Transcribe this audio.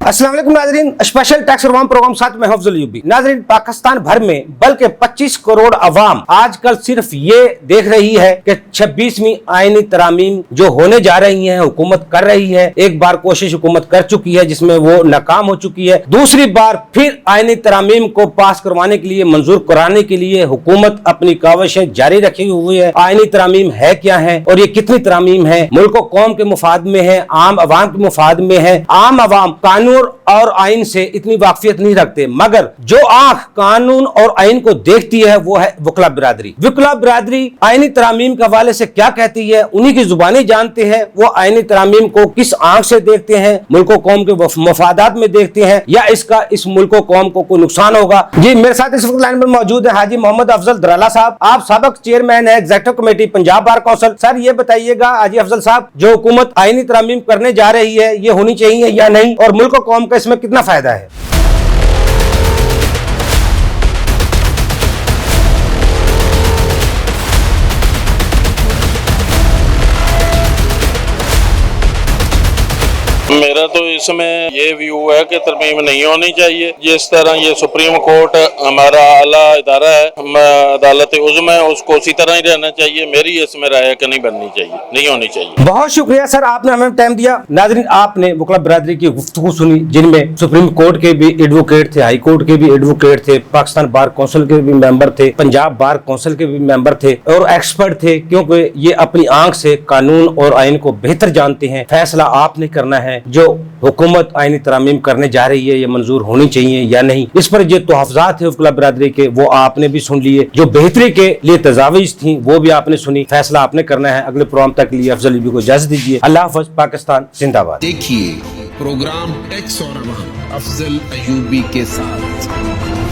अस्सलाम वालेकुम नाजरीन, स्पेशल टैक्स रिफॉर्म प्रोग्राम साथ में अफजल अयूबी। नाजरीन, पाकिस्तान भर में बल्कि 25 करोड़ अवाम आजकल सिर्फ ये देख रही है कि 26वीं आईनी तरामीम जो होने जा रही है, हुकूमत कर रही है। एक बार कोशिश हुकूमत कर चुकी है जिसमें वो नाकाम हो चुकी है। दूसरी बार फिर आईनी तरामीम को पास करवाने के लिए, मंजूर कराने के लिए हुकूमत अपनी काविशें जारी रखी हुई है। आईनी तरामीम है क्या है और ये कितनी तरामीम है, मुल्क और कौम के मुफाद में है, आम अवाम के मुफाद में है। आम अवाम कानून और आइन से इतनी वाकफियत नहीं रखते, मगर जो आंख कानून और आइन को देखती है वो है वकला बिरादरी। वकला बिरादरी आईनी तरामीम के हवाले से क्या कहती है, उन्हीं की जुबानी जानते हैं। वो आईनी तरामीम को किस आंख से देखते हैं, मुल्क और कौम के मफादात में देखते हैं या इसका इस मुल्क और कौम को कोई नुकसान होगा। जी, मेरे साथ इस वक्त लाइन पर मौजूद है हाजी मोहम्मद अफजल दराला साहब। आप साबिक चेयरमैन है executive committee Punjab bar council. Sir, ये बताइएगा हाजी अफजल साहब, जो हुकूमत आईनी तरामीम करने जा रही है, ये होनी चाहिए या नहीं, और मुल्क और कौम का इसमें कितना फायदा है? मेरा तो इसमें ये व्यू है कि तरमीम नहीं होनी चाहिए। जिस तरह ये सुप्रीम कोर्ट हमारा आला इदारा है, अदालत उज़्मा है, उसको उसी तरह ही रहना चाहिए। मेरी इसमें राय है कि नहीं बननी चाहिए, नहीं होनी चाहिए। बहुत शुक्रिया सर, आपने हमें टाइम दिया। नाज़रीन, आपने वकला बिरादरी की गुफ्तगू सुनी, जिनमें सुप्रीम कोर्ट के भी एडवोकेट थे, हाई कोर्ट के भी एडवोकेट थे, पाकिस्तान बार काउंसिल के भी मेंबर थे, पंजाब बार काउंसिल के भी मेंबर थे और एक्सपर्ट थे, क्योंकि ये अपनी आंख से कानून और आइन को बेहतर जानते हैं। फैसला आपने करना है, जो हुकूमत आईनी तरामीम करने जा रही है ये मंजूर होनी चाहिए या नहीं। इस पर जो तहफ़्ज़ात है वकला बिरादरी के, वो आपने भी सुन लिए। जो बेहतरी के लिए तजावीज़ थी वो भी आपने सुनी। फैसला आपने करना है। अगले प्रोग्राम तक के लिए अफजल अयूबी को इजाज़त दीजिए। अल्लाह हाफ़िज़। पाकिस्तान जिंदाबाद। देखिए प्रोग्राम टैक्स और अवाम अफजल अयूबी के साथ।